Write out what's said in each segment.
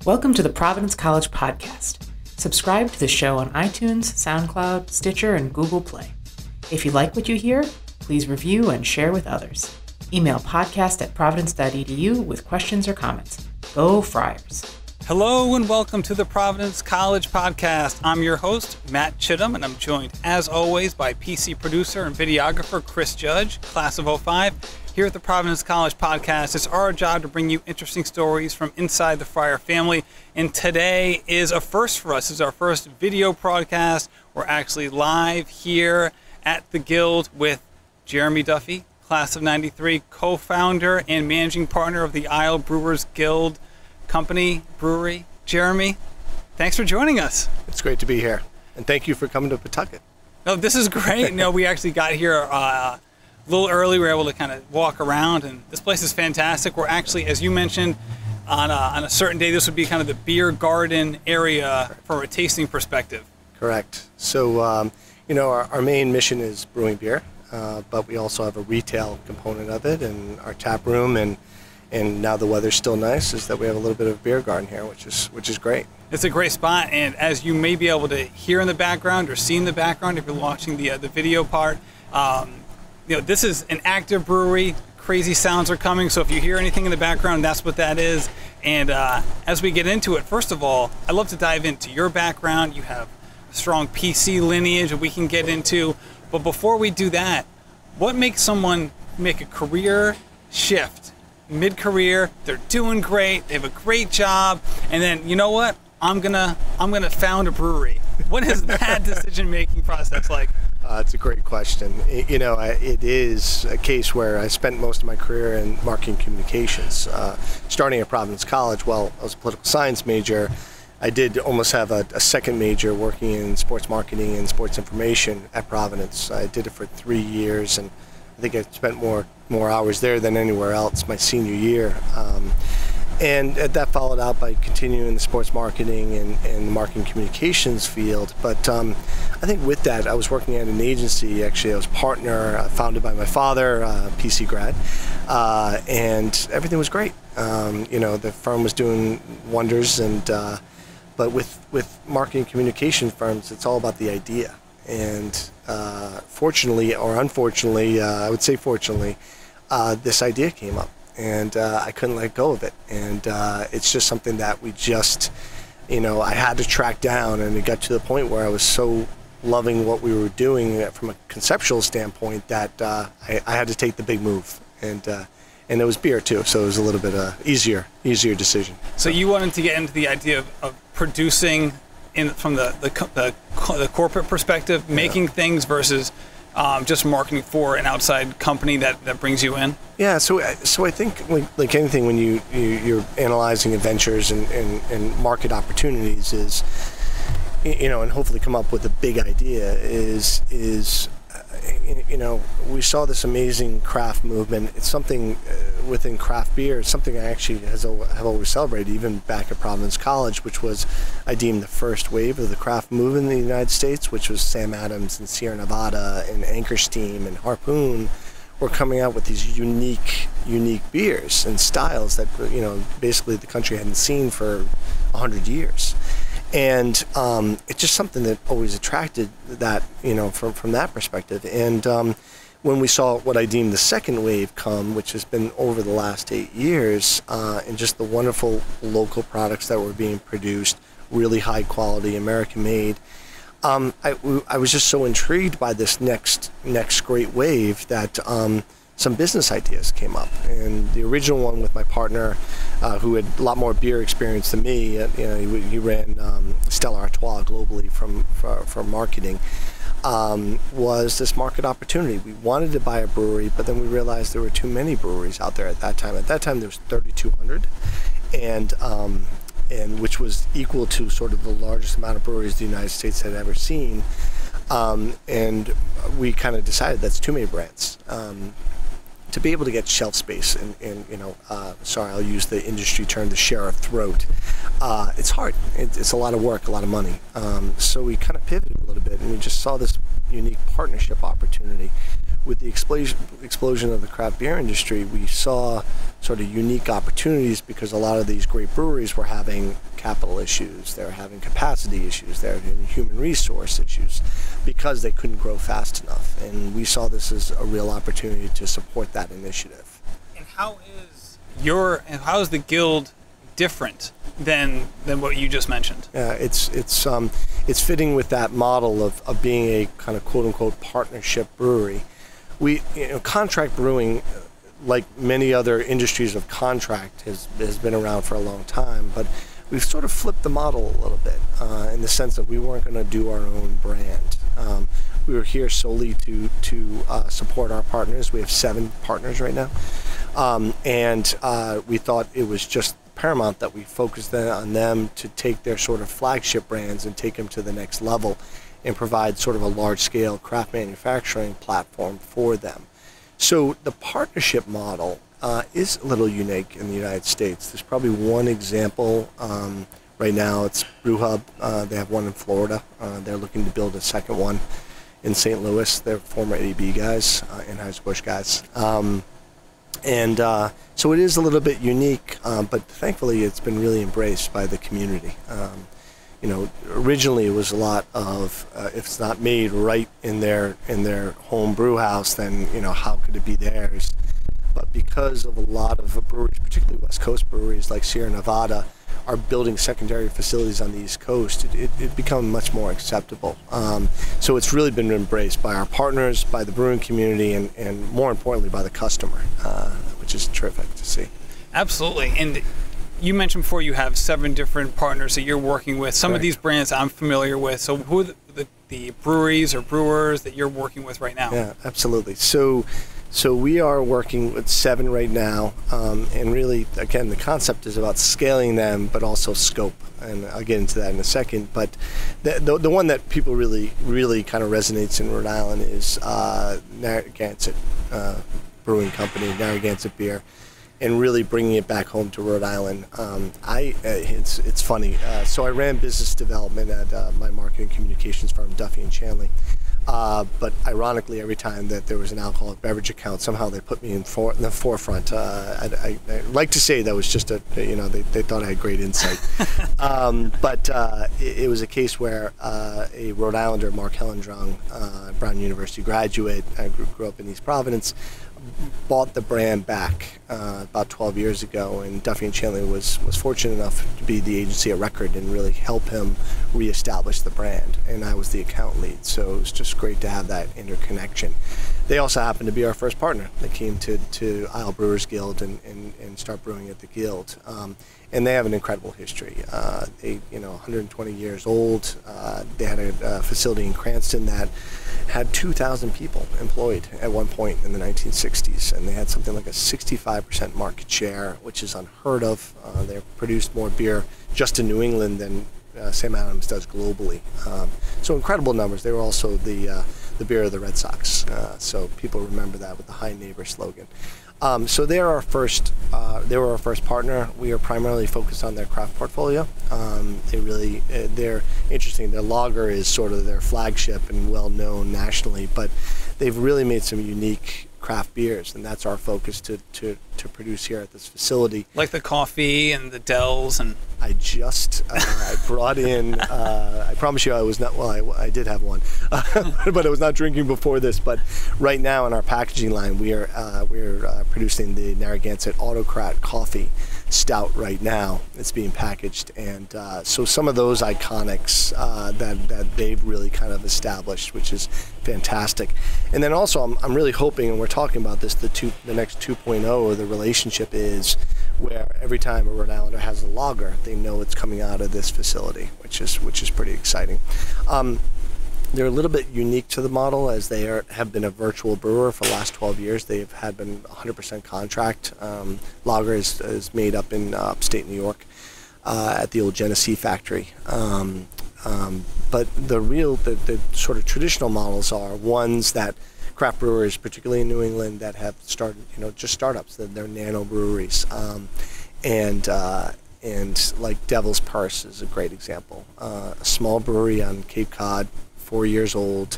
Welcome to the Providence College Podcast. Subscribe to the show on iTunes, SoundCloud, Stitcher, and Google Play. If you like what you hear, please review and share with others. Email podcast@providence.edu with questions or comments. Go Friars! Hello and welcome to the Providence College Podcast. I'm your host, Matt Chittum, and I'm joined, as always, by PC producer and videographer Chris Judge, class of 05. Here at the Providence College Podcast, it's our job to bring you interesting stories from inside the Friar family. And today is a first for us. It's our first video broadcast. We're actually live here at the Guild with Jeremy Duffy, class of 93, co-founder and managing partner of the Isle Brewers Guild company, brewery. Jeremy, thanks for joining us. It's great to be here. And thank you for coming to Pawtucket. No, this is great. No, we actually got here a little early. We were able to kind of walk around, and this place is fantastic. We're actually, as you mentioned, on a certain day, this would be kind of the beer garden area from a tasting perspective. Correct. So, our main mission is brewing beer, but we also have a retail component of it, and our tap room, and now the weather's still nice, is that we have a little bit of beer garden here, which is great. It's a great spot, and as you may be able to hear in the background or see in the background if you're watching the video part, this is an active brewery. Crazy sounds are coming, so if you hear anything in the background, that's what that is. And as we get into it, first of all, I'd love to dive into your background. You have a strong PC lineage that we can get into. But before we do that, what makes someone make a career shift? Mid-career, they're doing great, they have a great job, and then, you know what? I'm gonna found a brewery. What is that decision-making process like? It's a great question. It is a case where I spent most of my career in marketing communications. Starting at Providence College, while I was a political science major, I did almost have a second major working in sports marketing and sports information at Providence. I did it for 3 years, and I think I spent more hours there than anywhere else my senior year. And that followed out by continuing the sports marketing and the marketing communications field. But I think with that, I was working at an agency. Actually, I was partner, founded by my father, PC grad, and everything was great. The firm was doing wonders, but with marketing communication firms, it's all about the idea. And fortunately or unfortunately, I would say fortunately, this idea came up. And I couldn't let go of it. And it's just something that we just, I had to track down. And it got to the point where I was so loving what we were doing from a conceptual standpoint that I had to take the big move. And it was beer too, so it was a little bit easier decision. So you wanted to get into the idea of producing from the corporate perspective, making things versus just marketing for an outside company that brings you in? Yeah, so I think like anything, when you're analyzing ventures and market opportunities is, and hopefully come up with a big idea is we saw this amazing craft movement. It's something within craft beer. It's something I actually have always celebrated, even back at Providence College, which was, I deemed, the first wave of the craft movement in the United States, which was Sam Adams and Sierra Nevada and Anchor Steam and Harpoon were coming out with these unique beers and styles that, basically the country hadn't seen for 100 years. And it's just something that always attracted that, from that perspective. And when we saw what I deemed the second wave come, which has been over the last 8 years, and just the wonderful local products that were being produced, really high quality, American made, I was just so intrigued by this next great wave that some business ideas came up. And the original one with my partner, who had a lot more beer experience than me, he ran Stella Artois globally for marketing, was this market opportunity. We wanted to buy a brewery, but then we realized there were too many breweries out there at that time. At that time, there was 3,200, and which was equal to sort of the largest amount of breweries the United States had ever seen. And we kind of decided that's too many brands. To be able to get shelf space and sorry, I'll use the industry term, the share of throat, it's hard. It's a lot of work, a lot of money. So we kind of pivoted a little bit, and we just saw this unique partnership opportunity with the explosion of the craft beer industry, we saw sort of unique opportunities because a lot of these great breweries were having capital issues, they were having capacity issues, they were having human resource issues because they couldn't grow fast enough. And we saw this as a real opportunity to support that initiative. And how is the guild different than what you just mentioned? Yeah, it's fitting with that model of being a kind of quote unquote partnership brewery. Contract brewing, like many other industries of contract, has been around for a long time, but we've sort of flipped the model a little bit in the sense that we weren't going to do our own brand. We were here solely to support our partners. We have 7 partners right now, and we thought it was just paramount that we focused on them to take their sort of flagship brands and take them to the next level and provide sort of a large-scale craft manufacturing platform for them. So the partnership model is a little unique in the United States. There's probably one example right now. It's BrewHub. They have one in Florida. They're looking to build a second one in St. Louis. They're former AB guys, Anheuser-Busch guys. So it is a little bit unique, but thankfully it's been really embraced by the community. Originally it was a lot of if it's not made right in their home brew house, then how could it be theirs? But because of a lot of breweries, particularly West Coast breweries like Sierra Nevada, are building secondary facilities on the East Coast, it become much more acceptable. So it's really been embraced by our partners, by the brewing community, and more importantly by the customer, which is terrific to see. Absolutely. And you mentioned before you have 7 different partners that you're working with. Some of these brands I'm familiar with. So who are the breweries or brewers that you're working with right now? Yeah, absolutely. So we are working with 7 right now, and really, again, the concept is about scaling them, but also scope, and I'll get into that in a second. But the one that people really kind of resonates in Rhode Island is Narragansett Brewing Company, Narragansett Beer, and really bringing it back home to Rhode Island. It's funny. So I ran business development at my marketing communications firm, Duffy Shanley. But ironically, every time that there was an alcoholic beverage account, somehow they put me in the forefront. I like to say that was just they thought I had great insight. But it was a case where a Rhode Islander, Mark Hellendrung, Brown University graduate, grew up in East Providence, bought the brand back about 12 years ago, and Duffy and Shanley was fortunate enough to be the agency of record and really help him reestablish the brand, and I was the account lead, so it was just great to have that interconnection. They also happened to be our first partner. They came to Isle Brewers Guild and start brewing at the Guild, and they have an incredible history. 120 years old. They had a facility in Cranston that had 2,000 people employed at one point in the 1960s, and they had something like a 65% market share, which is unheard of. They produced more beer just in New England than Sam Adams does globally. So incredible numbers. They were also the beer of the Red Sox, so people remember that with the High Neighbor slogan. So they were our first partner. We are primarily focused on their craft portfolio. They're interesting. Their lager is sort of their flagship and well known nationally, but they've really made some unique craft beers, and that's our focus to produce here at this facility. Like the coffee and the Dells and. I brought in, I promise you I was not, well, I did have one, but I was not drinking before this. But right now in our packaging line, we're producing the Narragansett Autocrat Coffee Stout right now. It's being packaged. And so some of those iconics that they've really kind of established, which is fantastic. And then also I'm really hoping, and we're talking about this, the next 2.0 of the relationship is where every time a Rhode Islander has a lager, they know it's coming out of this facility, which is pretty exciting. They're a little bit unique to the model, as they have been a virtual brewer for the last 12 years. They've been 100% contract. Lager is made up in upstate New York at the old Genesee factory. But the sort of traditional models are ones that craft brewers, particularly in New England, that have started, just startups. They're nano breweries, and like Devil's Purse is a great example. A small brewery on Cape Cod, 4 years old.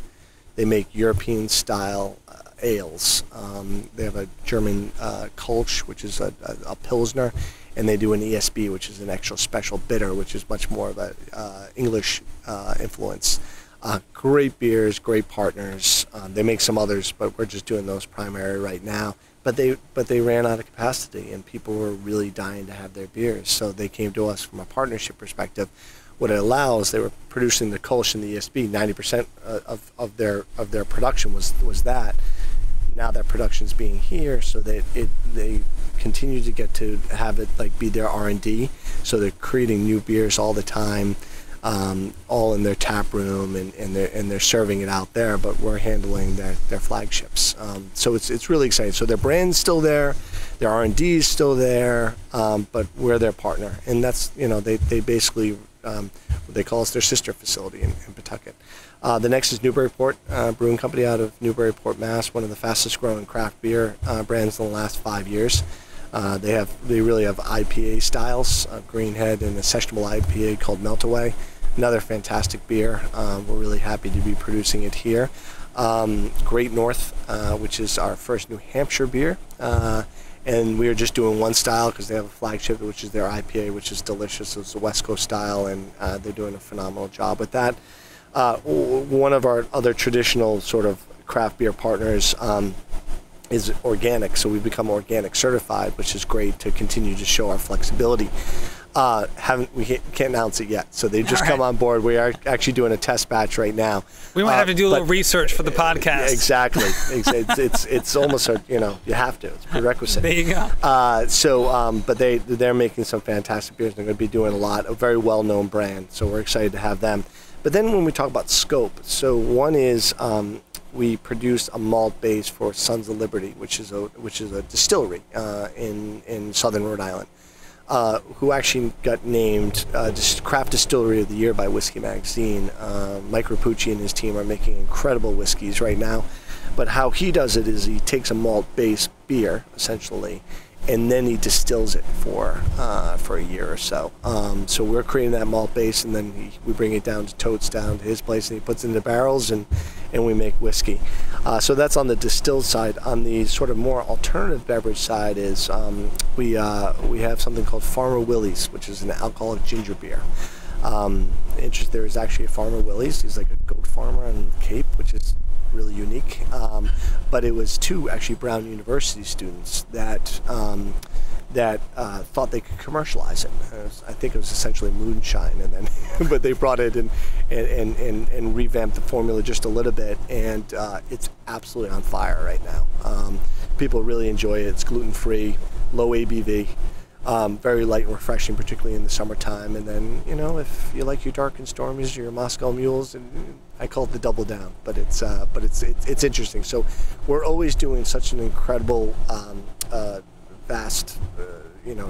They make European style ales. They have a German Kolsch, which is a Pilsner, and they do an ESB, which is an extra special bitter, which is much more of a English influence. Great beers, great partners. They make some others, but we're just doing those primary right now. But they ran out of capacity, and people were really dying to have their beers. So they came to us from a partnership perspective. What it allows, they were producing the Kolsch and the ESB. 90% of their production was that. Now that production's being here, so that they continue to get to have it like be their R&D. So they're creating new beers all the time, all in their tap room, and they're serving it out there. But we're handling their flagships. So it's really exciting. So their brand's still there, their R&D is still there, but we're their partner, and that's they basically. They call us their sister facility in Pawtucket. The next is Newburyport Brewing Company out of Newburyport, Mass. One of the fastest growing craft beer brands in the last 5 years. They really have IPA styles, Greenhead, and a sessionable IPA called Meltaway. Another fantastic beer. We're really happy to be producing it here. Great North, which is our first New Hampshire beer. And we are just doing one style because they have a flagship, which is their IPA, which is delicious. It's a West Coast style, and they're doing a phenomenal job with that. One of our other traditional sort of craft beer partners is organic, so we've become organic certified, which is great to continue to show our flexibility. We can't announce it yet, so they've just come on board. We are actually doing a test batch right now. We might have to do a little research for the podcast. Exactly. It's almost you have to. It's prerequisite. There you go. But they're making some fantastic beers. They're going to be doing a very well-known brand. So we're excited to have them. But then when we talk about scope, so one is we produced a malt base for Sons of Liberty, which is a distillery in southern Rhode Island. Who actually got named Craft Distillery of the Year by Whiskey Magazine. Mike Rapucci and his team are making incredible whiskeys right now. But how he does it is he takes a malt-based beer, essentially, and then he distills it for a year or so. So we're creating that malt base, and then we bring it down to totes down to his place, and he puts it in the barrels, and we make whiskey. So that's on the distilled side. On the sort of more alternative beverage side is we have something called Farmer Willie's, which is an alcoholic ginger beer. There is actually a Farmer Willie's. He's like a goat farmer on the Cape, which is really unique. But it was two actually Brown University students that thought they could commercialize it. I think it was essentially moonshine, and then but they brought it in and revamped the formula just a little bit, and it's absolutely on fire right now. People really enjoy it. It's gluten-free, low ABV. Very light and refreshing, particularly in the summertime. And then, if you like your dark and stormies, your Moscow mules, and I call it the double down. But it's interesting. So we're always doing such an incredible, vast,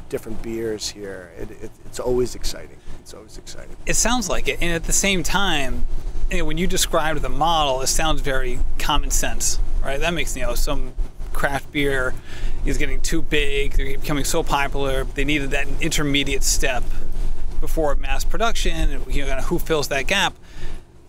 different beers here. It's always exciting. It's always exciting. It sounds like it, and at the same time, when you described the model, it sounds very common sense, right? That makes some craft beer is getting too big, they're becoming so popular, they needed that intermediate step before mass production, and who fills that gap.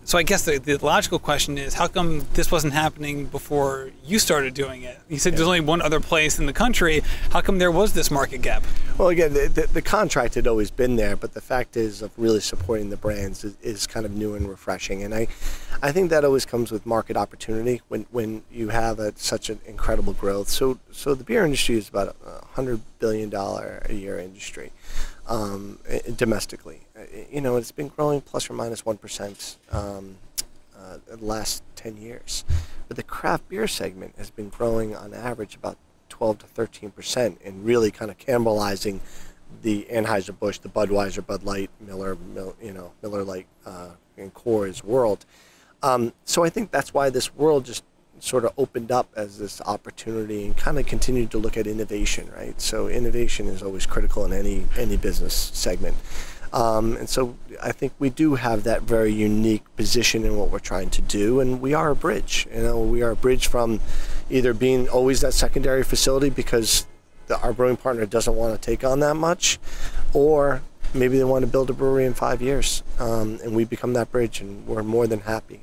So I guess the logical question is, how come this wasn't happening before you started doing it? You said there's only one other place in the country. How come there was this market gap? Well, again, the contract had always been there, but the fact is of really supporting the brands is kind of new and refreshing. And I think that always comes with market opportunity when you have such an incredible growth. So the beer industry is about $100 billion a year industry. Domestically, it's been growing plus or minus 1% the last 10 years, but the craft beer segment has been growing on average about 12 to 13%, and really kind of cannibalizing the Anheuser-Busch, the Budweiser, Bud Light, Miller Lite, and Coors world. So I think that's why this world just sort of opened up as this opportunity, and kind of continued to look at innovation, right? So innovation is always critical in any business segment. And so I think we do have that very unique position in what we're trying to do, and we are a bridge. We are a bridge from either being always that secondary facility because our brewing partner doesn't want to take on that much, or maybe they want to build a brewery in 5 years, and we become that bridge, and we're more than happy.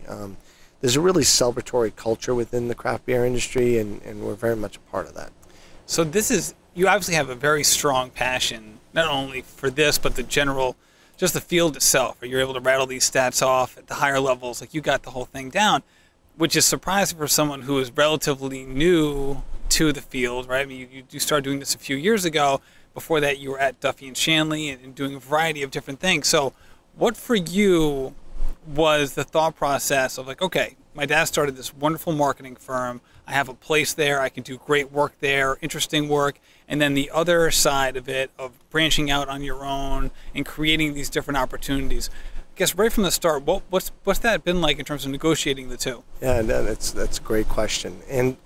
there's a really celebratory culture within the craft beer industry, and we're very much a part of that. So you obviously have a very strong passion, not only for this, but just the field itself. You're able to rattle these stats off at the higher levels, like you got the whole thing down, which is surprising for someone who is relatively new to the field, right? I mean, you started doing this a few years ago. Before that, you were at Duffy Shanley and doing a variety of different things. So what for you was the thought process of like, okay, my dad started this wonderful marketing firm. I have a place there. I can do great work there, interesting work. And then the other side of it, of branching out on your own and creating these different opportunities. I guess right from the start, what's that been like in terms of negotiating the two? Yeah, no, that's a great question. And,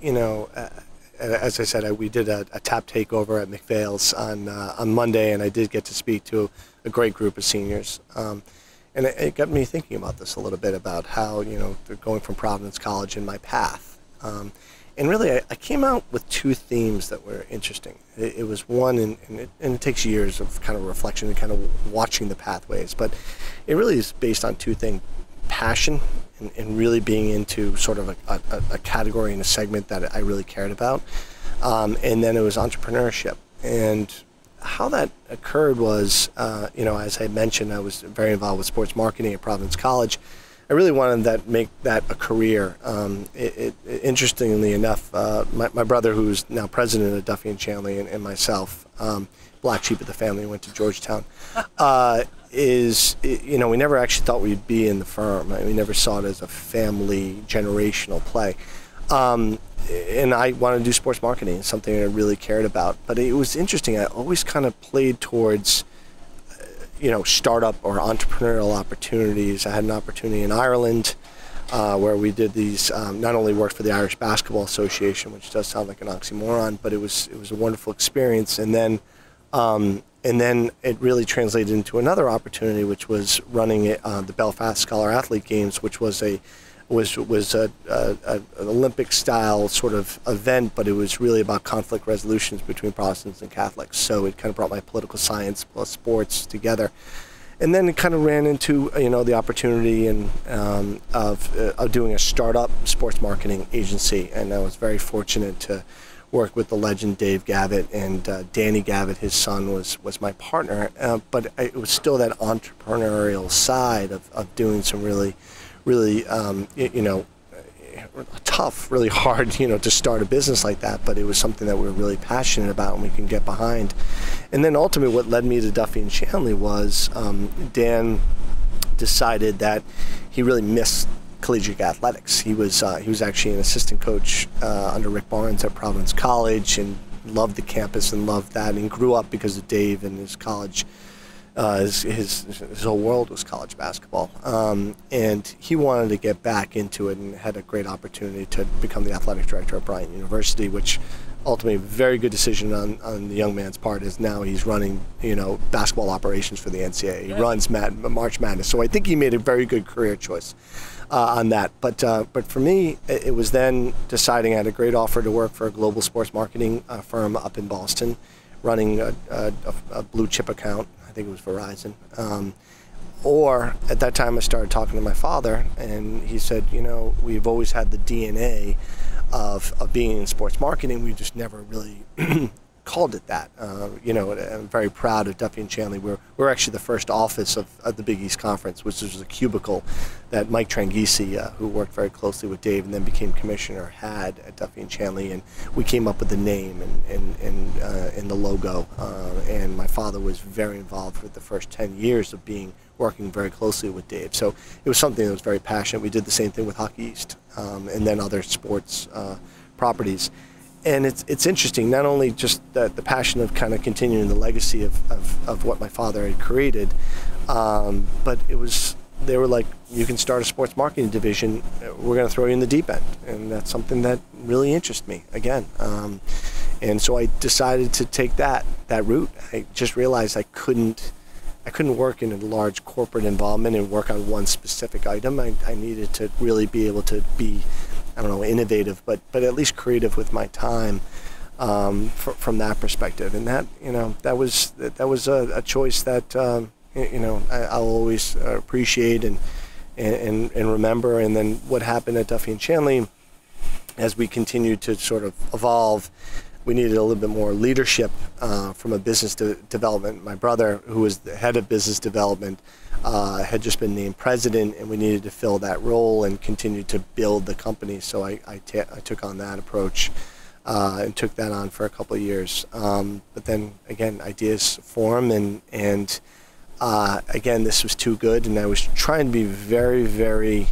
as I said, we did a tap takeover at McPhail's on Monday, and I did get to speak to a great group of seniors. And it got me thinking about this a little bit, about how, they're going from Providence College and my path. And really, I came out with two themes that were interesting. It was one, and it takes years of kind of reflection and kind of watching the pathways, but it really is based on two things: passion and really being into sort of a category and a segment that I really cared about. And then it was entrepreneurship. And how that occurred was, as I mentioned, I was very involved with sports marketing at Providence College. I really wanted to make that a career. Interestingly enough, my brother, who's now president of Duffy and Shanley, and myself, black sheep of the family, went to Georgetown, we never actually thought we'd be in the firm. We never saw it as a family generational play. And I wanted to do sports marketing, something I really cared about. But it was interesting. I always kind of played towards startup or entrepreneurial opportunities. I had an opportunity in Ireland where we did these, not only worked for the Irish Basketball Association, which does sound like an oxymoron, but it was a wonderful experience. And then it really translated into another opportunity, which was running the Belfast Scholar Athlete Games, which was an Olympic style sort of event, but it was really about conflict resolutions between Protestants and Catholics. So it kind of brought my political science plus sports together. And then it kind of ran into the opportunity of doing a startup sports marketing agency, and I was very fortunate to work with the legend Dave Gavitt, and Danny Gavitt, his son, was my partner. But it was still that entrepreneurial side of doing some really tough, really hard, to start a business like that. But it was something that we were really passionate about and we can get behind. And then ultimately what led me to Duffy and Shanley was Dan decided that he really missed collegiate athletics. He was actually an assistant coach under Rick Barnes at Providence College, and loved the campus and loved that, and grew up because of Dave and his college. His whole world was college basketball, and he wanted to get back into it, and had a great opportunity to become the athletic director at Bryant University, which ultimately a very good decision on the young man's part, is now he's running basketball operations for the NCAA. He runs March Madness, so I think he made a very good career choice on that. But for me, it was then deciding I had a great offer to work for a global sports marketing firm up in Boston, running a blue chip account. I think it was Verizon. Or at that time I started talking to my father, and he said, we've always had the DNA of being in sports marketing. We just never really called it that. I'm very proud of Duffy and Shanley. We're actually the first office of the Big East Conference, which was a cubicle that Mike Tranghese, who worked very closely with Dave and then became commissioner, had at Duffy and Shanley, and we came up with the name and the logo. And my father was very involved with the first 10 years of working very closely with Dave. So it was something that was very passionate. We did the same thing with Hockey East, and then other sports properties. And it's interesting, not only just the passion of kind of continuing the legacy of what my father had created, but they were like, you can start a sports marketing division, we're going to throw you in the deep end. And that's something that really interests me, again. And so I decided to take that route. I just realized I couldn't work in a large corporate involvement and work on one specific item. I needed to really be able to be, innovative, but at least creative with my time from that perspective. And that was a choice that I'll always appreciate, and and remember. And then what happened at Duffy and Shanley, as we continued to sort of evolve, we needed a little bit more leadership from a business development. My brother, who was the head of business development, had just been named president, and we needed to fill that role and continue to build the company. So I took on that approach and took that on for a couple of years. But then again, ideas form, and again, this was too good, and I was trying to be very, very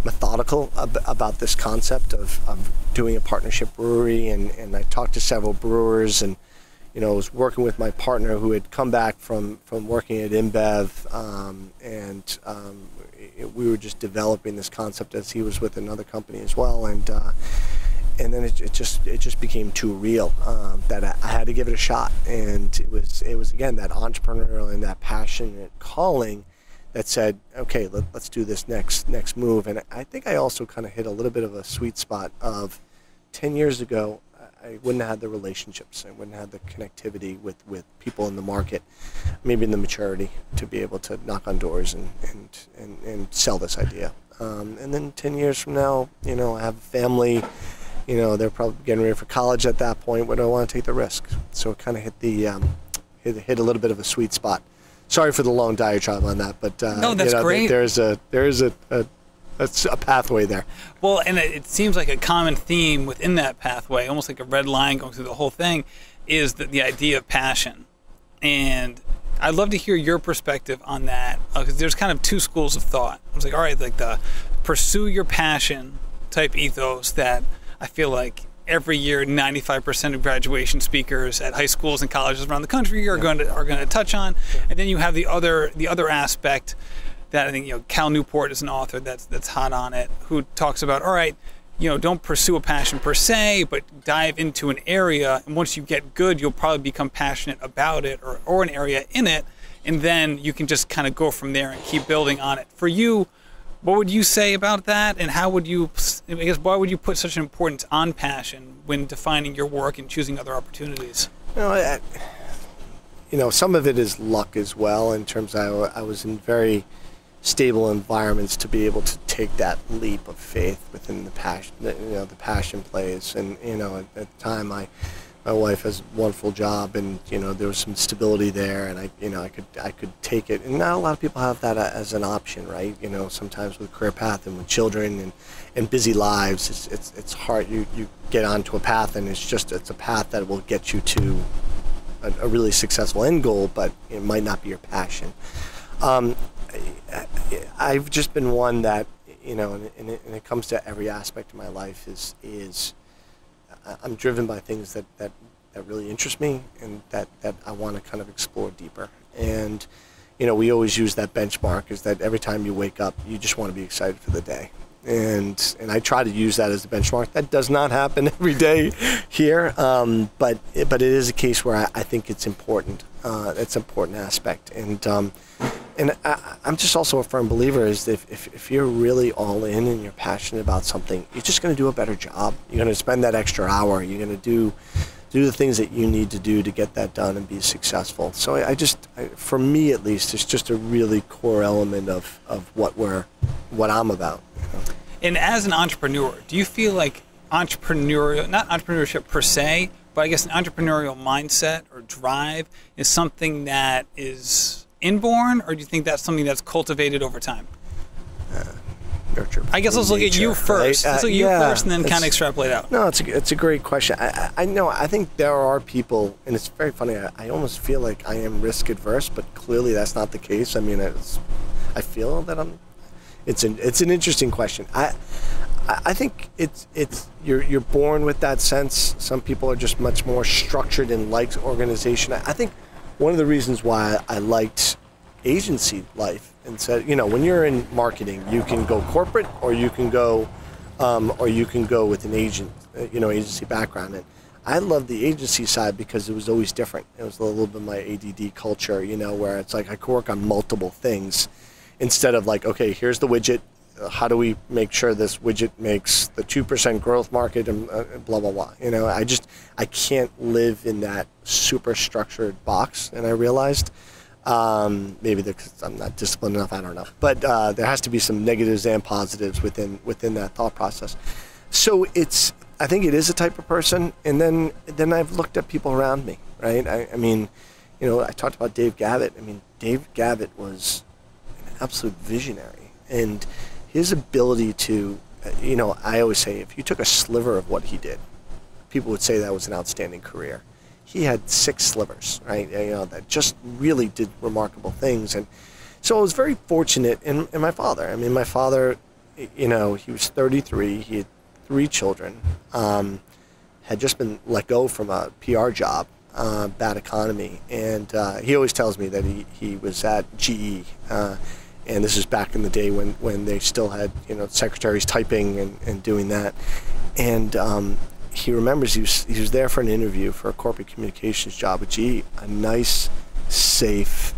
methodical about this concept of doing a partnership brewery, and I talked to several brewers, and I was working with my partner who had come back from working at InBev, and we were just developing this concept as he was with another company as well, and then it just became too real that I had to give it a shot. And it was again that entrepreneurial and that passionate calling that said, okay, let's do this next move. And I think I also kind of hit a little bit of a sweet spot of 10 years ago. I wouldn't have had the relationships, I wouldn't have the connectivity with people in the market, maybe in the maturity to be able to knock on doors and sell this idea. And then 10 years from now, I have a family, they're probably getting ready for college at that point. When do I want to take the risk? So it kind of hit a little bit of a sweet spot. Sorry for the long diatribe on that, but no, that's great. There's a pathway there. Well, and it seems like a common theme within that pathway, almost like a red line going through the whole thing, is the idea of passion. And I'd love to hear your perspective on that, because there's kind of two schools of thought. I was like, all right, like the pursue your passion type ethos that I feel like every year 95% of graduation speakers at high schools and colleges around the country are going to touch on. Yeah. And then you have the other aspect that I think Cal Newport is an author that's hot on it, who talks about, all right, don't pursue a passion per se, but dive into an area, and once you get good, you'll probably become passionate about it or an area in it, and then you can just kind of go from there and keep building on it. For you, what would you say about that, and why would you put such an importance on passion when defining your work and choosing other opportunities? Some of it is luck as well, in terms of I was in very stable environments to be able to take that leap of faith within the passion. The passion plays, and at the time my wife has a wonderful job, and there was some stability there, and I could take it. And not a lot of people have that as an option, right? Sometimes with career path and with children and busy lives, it's hard. You get onto a path, and it's a path that will get you to a really successful end goal, but it might not be your passion. I've just been one that, and it comes to every aspect of my life, is I'm driven by things that really interest me, and that I want to kind of explore deeper. And, we always use that benchmark, is that every time you wake up, you just want to be excited for the day. And I try to use that as the benchmark. That does not happen every day here, but it is a case where I think it's important. It's an important aspect. And I'm just also a firm believer is that if you're really all in and you're passionate about something, you're just going to do a better job. You're going to spend that extra hour. You're going to do the things that you need to do to get that done and be successful. So for me at least, it's just a really core element of what I'm about. And as an entrepreneur, do you feel like not entrepreneurship per se, but I guess an entrepreneurial mindset or drive is something that is inborn, or do you think that's something that's cultivated over time? Nurture. I guess let's look at you first. Right? Let's look at you first, and then kind of extrapolate out. No, it's a great question. I know. I think there are people, and it's very funny. I almost feel like I am risk adverse, but clearly that's not the case. I mean, I feel that I'm. It's an interesting question. I think you're born with that sense. Some people are just much more structured and like organization. I think one of the reasons why I liked agency life and said, when you're in marketing, you can go corporate or you can go with an agent, agency background. And I love the agency side because it was always different. It was a little bit of my ADD culture, where it's like I could work on multiple things instead of like, okay, here's the widget. How do we make sure this widget makes the 2% growth market and blah, blah, blah. I can't live in that super structured box. And I realized Maybe because I'm not disciplined enough, I don't know. But there has to be some negatives and positives within that thought process. So I think it is a type of person. And then I've looked at people around me, right? I mean, I talked about Dave Gavitt. I mean, Dave Gavitt was an absolute visionary. And his ability to, I always say, if you took a sliver of what he did, people would say that was an outstanding career. He had 6 slivers, right? That just really did remarkable things. And so I was very fortunate in my father. I mean, my father, he was 33. He had 3 children. Had just been let go from a PR job, bad economy. And he always tells me that he was at GE. And this is back in the day when they still had, secretaries typing and doing that. And he remembers he was there for an interview for a corporate communications job at GE, a nice, safe,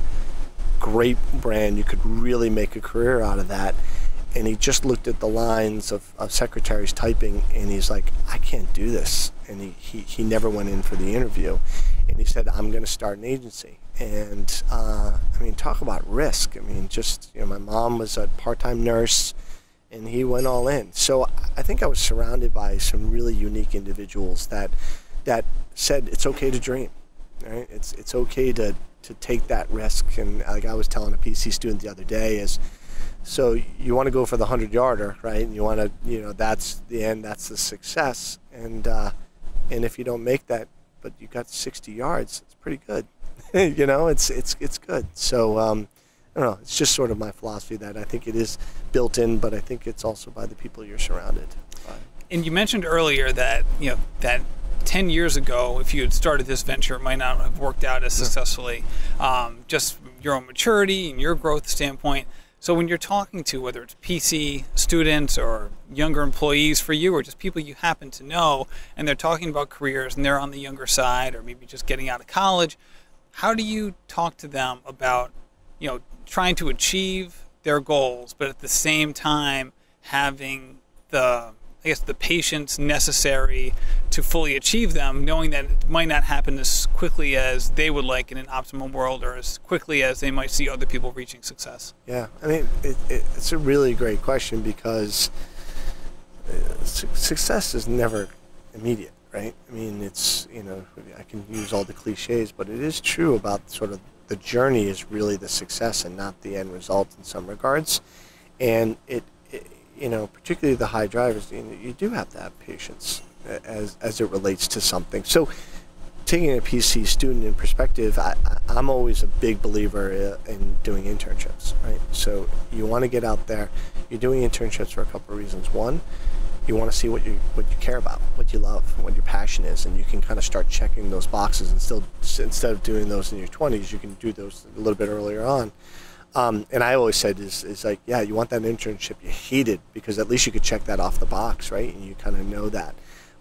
great brand. You could really make a career out of that. And he just looked at the lines of secretaries typing, and he's like, I can't do this. And he never went in for the interview. And he said, I'm going to start an agency. And, talk about risk. My mom was a part-time nurse, and he went all in. So I think I was surrounded by some really unique individuals that said it's okay to dream, right? It's okay to take that risk. And like I was telling a PC student the other day so you want to go for the 100-yarder, right? And you want to, that's the end, that's the success. And if you don't make that, but you got 60 yards, it's pretty good. It's good. So I don't know. It's just sort of my philosophy that I think it is built in, but I think it's also by the people you're surrounded by. And you mentioned earlier that that 10 years ago, if you had started this venture, it might not have worked out as successfully. Just from your own maturity and your growth standpoint. So when you're talking to whether it's PC students or younger employees for you, or just people you happen to know, and they're talking about careers and they're on the younger side, or maybe just getting out of college, how do you talk to them about trying to achieve their goals, but at the same time having the patience necessary to fully achieve them, knowing that it might not happen as quickly as they would like in an optimal world, or as quickly as they might see other people reaching success? Yeah, it's a really great question, because success is never immediate, right? It's, I can use all the cliches, but it is true about sort of the journey is really the success and not the end result in some regards. And particularly the high drivers, you do have to have patience as it relates to something. So taking a PC student in perspective, I'm always a big believer in doing internships, right? So you want to get out there. You're doing internships for a couple of reasons. One, you want to see what you care about, what you love, what your passion is, and you can kind of start checking those boxes, and still, instead of doing those in your 20s, you can do those a little bit earlier on. And I always said is like, yeah, you want that internship you hated, because at least you could check that off the box, right? And you kind of know that.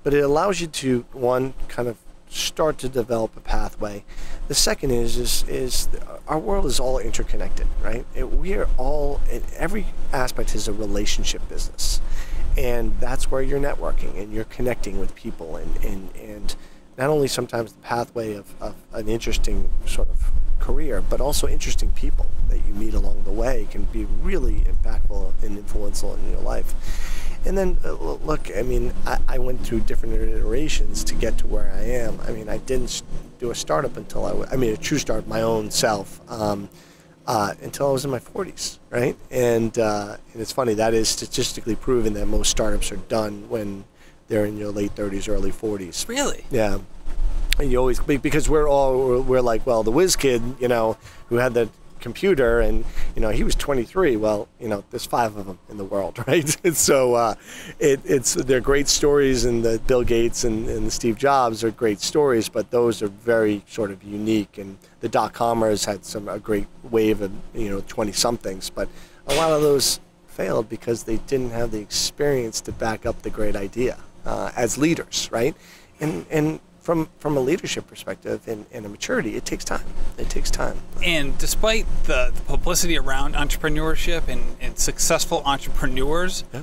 But it allows you to, one, kind of start to develop a pathway. The second is our world is all interconnected, right? We are all, every aspect is a relationship business. And that's where you're networking and you're connecting with people, and not only sometimes the pathway of an interesting sort of career, but also interesting people that you meet along the way can be really impactful and influential in your life. And then, look, I went through different iterations to get to where I am. I didn't do a startup until a true startup, my own self, until I was in my 40s, right? And it's funny, that is statistically proven that most startups are done when they're in your late 30s, early 40s. Really? Yeah. And you always, because we're like, well, the whiz kid, who had the computer, and he was 23. Well, there's 5 of them in the world, right? And so they're great stories, and the Bill Gates and the Steve Jobs are great stories, but those are very sort of unique. And the dot-commers had a great wave of 20-somethings, but a lot of those failed because they didn't have the experience to back up the great idea as leaders, right? And from a leadership perspective and a maturity, it takes time. It takes time. And despite the publicity around entrepreneurship and successful entrepreneurs, yeah,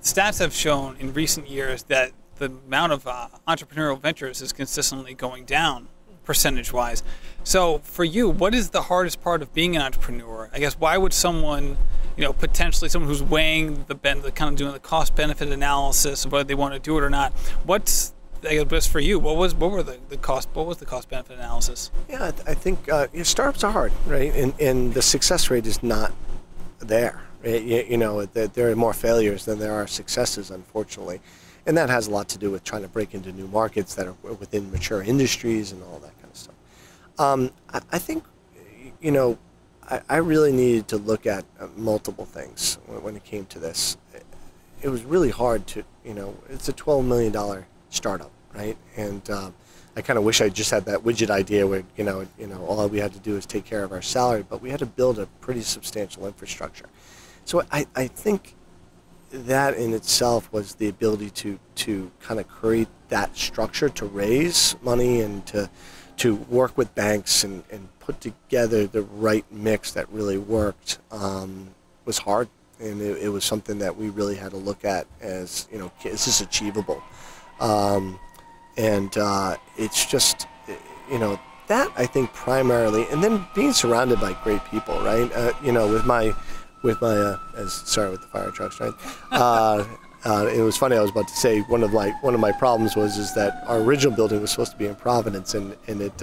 stats have shown in recent years that the amount of entrepreneurial ventures is consistently going down. percentage-wise. So for you, what is the hardest part of being an entrepreneur? I guess why would someone, potentially someone who's weighing the kind of doing the cost-benefit analysis of whether they want to do it or not, what's I guess for you, what was the cost-benefit analysis? Yeah, I think startups are hard, right? And the success rate is not there. There are more failures than there are successes, unfortunately. And that has a lot to do with trying to break into new markets that are within mature industries and all that kind of stuff. I think, I really needed to look at multiple things when it came to this. It was really hard to, it's a $12 million startup, right? And I kind of wish I just had that widget idea where, all we had to do is take care of our salary, but we had to build a pretty substantial infrastructure. So I think that in itself was the ability to kind of create that structure to raise money and to work with banks and put together the right mix that really worked was hard. And it was something that we really had to look at as, is this achievable? It's just, that I think primarily, and then being surrounded by great people, right? With my sorry, with the fire trucks, right? It was funny. I was about to say one of my problems was that our original building was supposed to be in Providence, and it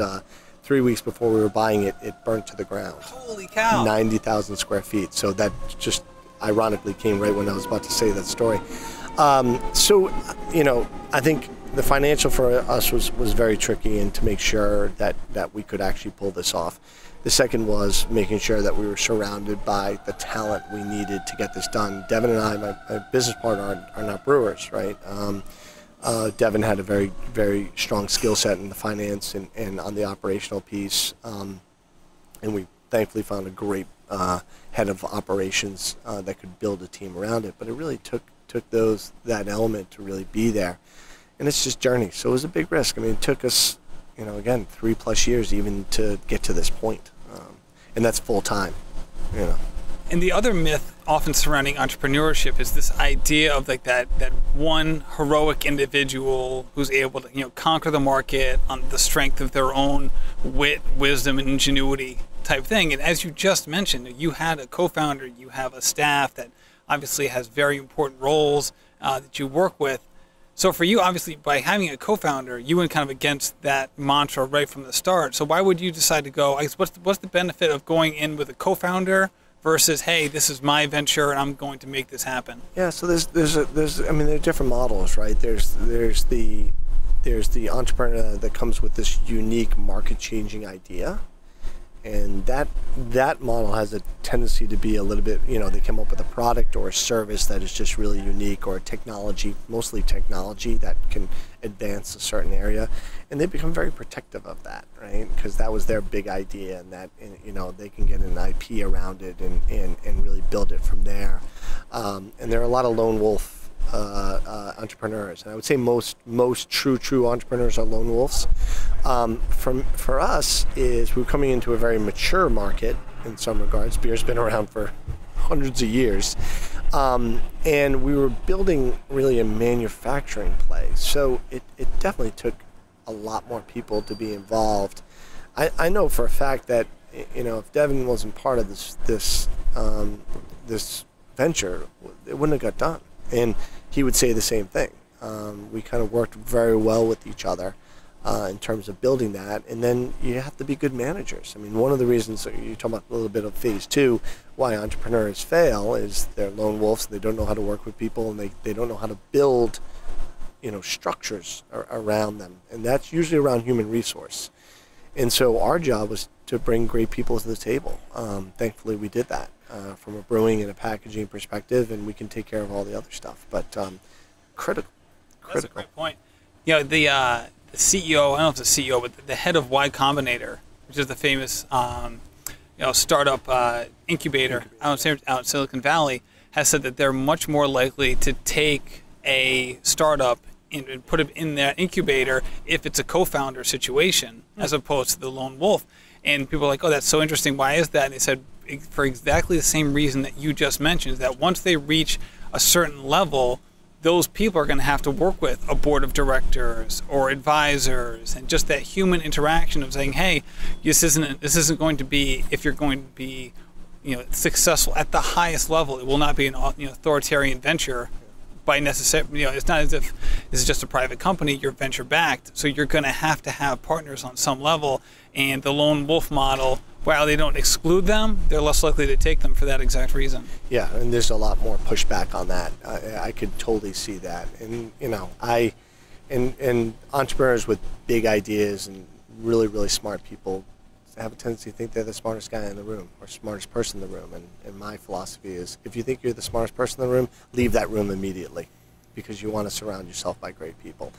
3 weeks before we were buying it, it burnt to the ground. Holy cow! 90,000 square feet. So that just ironically came right when I was about to say that story. I think the financial for us was very tricky, and to make sure that we could actually pull this off. The second was making sure that we were surrounded by the talent we needed to get this done. Devin and I, my business partner, are not brewers, right? Devin had a very, very strong skill set in the finance and on the operational piece, and we thankfully found a great head of operations that could build a team around it. But it really took that element to really be there, and it's just journey. So it was a big risk. I mean, it took us, again, 3+ years even to get to this point, and that's full time. And the other myth often surrounding entrepreneurship is this idea of like that one heroic individual who's able to conquer the market on the strength of their own wit, wisdom, and ingenuity type thing. And as you just mentioned, you had a co-founder, you have a staff that obviously has very important roles that you work with. So for you, obviously, by having a co-founder, you went kind of against that mantra right from the start. So why would you decide to go? I guess what's the benefit of going in with a co-founder versus, hey, this is my venture and I'm going to make this happen? Yeah. So there are different models, right? There's the entrepreneur that comes with this unique market-changing idea. And that model has a tendency to be a little bit, they come up with a product or a service that is just really unique, or a technology, mostly technology that can advance a certain area, and they become very protective of that, right? Because that was their big idea, and that, they can get an IP around it and really build it from there. And there are a lot of lone wolf entrepreneurs, and I would say most true entrepreneurs are lone wolves. For us, is we're coming into a very mature market in some regards. Beer's been around for hundreds of years, and we were building really a manufacturing play. So it definitely took a lot more people to be involved. I know for a fact that if Devin wasn't part of this venture, it wouldn't have got done. And he would say the same thing. We kind of worked very well with each other in terms of building that. And then you have to be good managers. I mean, one of the reasons that you talk about a little bit of phase 2, why entrepreneurs fail, is they're lone wolves. They don't know how to work with people, and they don't know how to build, structures around them. And that's usually around human resource. And so our job was to bring great people to the table. Thankfully, we did that from a brewing and a packaging perspective, and we can take care of all the other stuff. But critical. That's a great point. The CEO, I don't know if it's the CEO, but the head of Y Combinator, which is the famous startup incubator out in Silicon Valley, has said that they're much more likely to take a startup and put it in that incubator if it's a co-founder situation, as opposed to the lone wolf. And people are like, oh, that's so interesting. Why is that? And they said, for exactly the same reason that you just mentioned, is that once they reach a certain level, those people are going to have to work with a board of directors or advisors, and just that human interaction of saying, hey, this isn't going to be, if you're going to be, successful at the highest level, it will not be an authoritarian venture by necessarily, it's not as if this is just a private company, you're venture backed, so you're going to have partners on some level. And the lone wolf model, while they don't exclude them, they're less likely to take them for that exact reason. Yeah, and there's a lot more pushback on that. I could totally see that. And and entrepreneurs with big ideas and really, really smart people have a tendency to think they're the smartest guy in the room or smartest person in the room. And my philosophy is, if you think you're the smartest person in the room, leave that room immediately, because you want to surround yourself by great people.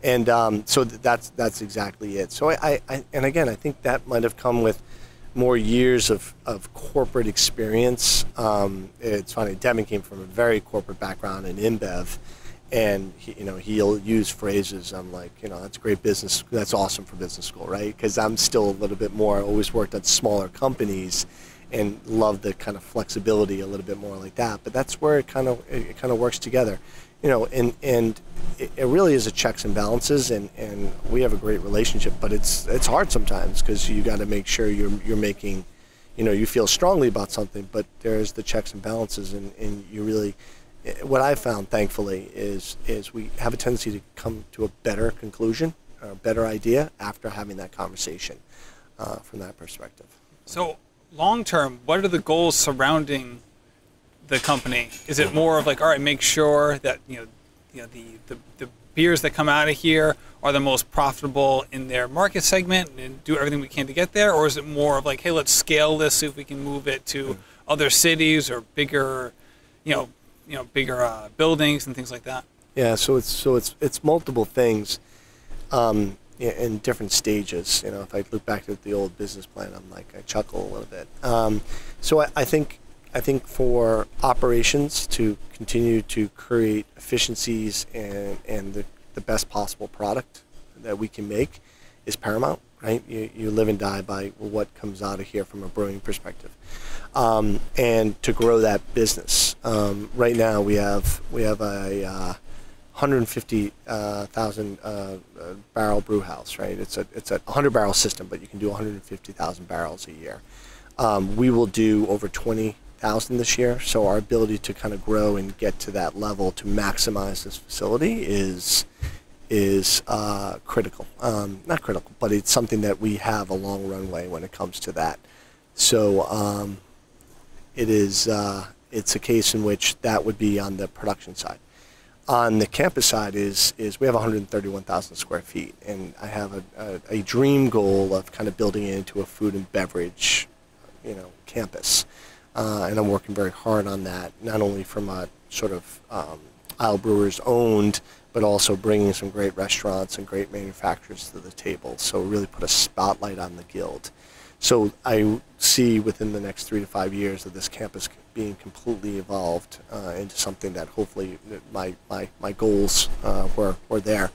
And so that's exactly it. So and again, I think that might have come with more years of corporate experience. It's funny, Devin came from a very corporate background in InBev, and he'll use phrases. I'm like, that's great business. That's awesome for business school, right? Because I'm still a little bit more. I always worked at smaller companies, and love the kind of flexibility a little bit more like that. But that's where it kind of works together, and it really is a checks and balances, and we have a great relationship. But it's hard sometimes, because you got to make sure you're making, you feel strongly about something, but there's the checks and balances, and you really. What I found, thankfully, is we have a tendency to come to a better conclusion, or a better idea after having that conversation from that perspective. So long term, what are the goals surrounding the company? Is it more of like, all right, make sure that the beers that come out of here are the most profitable in their market segment, and do everything we can to get there? Or is it more of like, hey, let's scale this, see if we can move it to other cities or bigger, bigger buildings and things like that? Yeah, so it's multiple things in different stages. If I look back at the old business plan, I chuckle a little bit. So I think for operations to continue to create efficiencies and the best possible product that we can make is paramount, right? You live and die by what comes out of here from a brewing perspective. And to grow that business. Right now we have a 150,000 barrel brew house, right? It's a 100 barrel system, but you can do 150,000 barrels a year. We will do over 20,000 this year, so our ability to kind of grow and get to that level to maximize this facility is critical. Not critical, but it's something that we have a long runway when it comes to that. So it's a case in which that would be on the production side. On the campus side is we have 131,000 square feet, and I have a dream goal of kind of building it into a food and beverage, campus. And I'm working very hard on that, not only from a sort of Isle Brewers owned, but also bringing some great restaurants and great manufacturers to the table. So really put a spotlight on the guild. So I see within the next 3 to 5 years of this campus being completely evolved into something that hopefully my goals were there.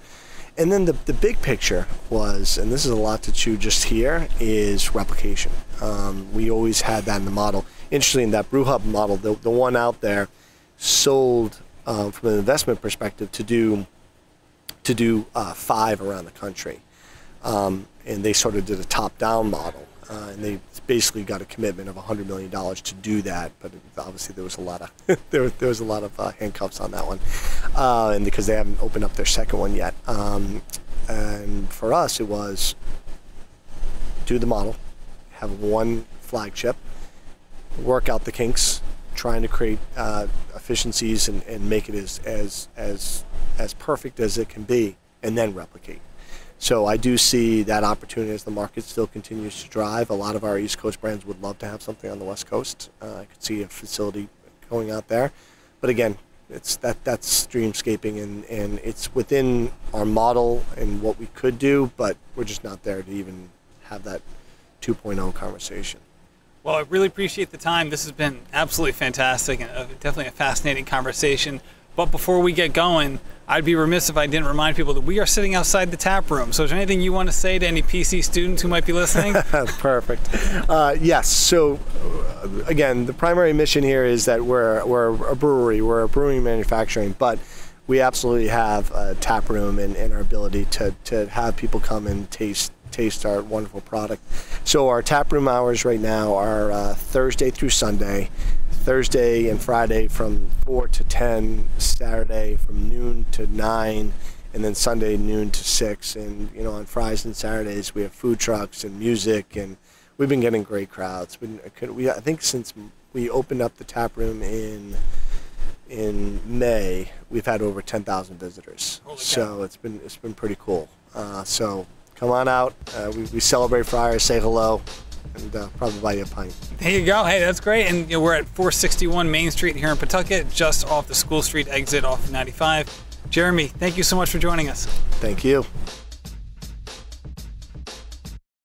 And then the big picture was, and this is a lot to chew just here, is replication. We always had that in the model. Interestingly, that brew hub model, the one out there, sold from an investment perspective to do 5 around the country. And they sort of did a top-down model. And they basically got a commitment of $100 million to do that, but obviously there was a lot of there was a lot of handcuffs on that one, and because they haven't opened up their second one yet. And for us, it was do the model, have one flagship, work out the kinks, trying to create efficiencies and make it as perfect as it can be, and then replicate. So I do see that opportunity as the market still continues to drive. A lot of our East Coast brands would love to have something on the West Coast. I could see a facility going out there. But again, that's dreamscaping, and it's within our model and what we could do, but we're just not there to even have that 2.0 conversation. Well, I really appreciate the time. This has been absolutely fantastic and definitely a fascinating conversation. But before we get going, I'd be remiss if I didn't remind people that we are sitting outside the tap room. So is there anything you want to say to any PC students who might be listening? Perfect. Yes. So again, the primary mission here is that we're a brewery. We're a brewing manufacturing, but we absolutely have a tap room and our ability to have people come and taste our wonderful product. So our tap room hours right now are Thursday through Sunday, Thursday and Friday from 4 to 10, Saturday from noon to 9, and then Sunday noon to 6. And on Fridays and Saturdays we have food trucks and music, and we've been getting great crowds. I think since we opened up the tap room in May, we've had over 10,000 visitors. So it's been pretty cool. So come on out. We celebrate Friars, say hello, and probably buy you a pint. There you go. Hey, that's great. And we're at 461 Main Street here in Pawtucket, just off the School Street exit off 95. Jeremy, thank you so much for joining us. Thank you.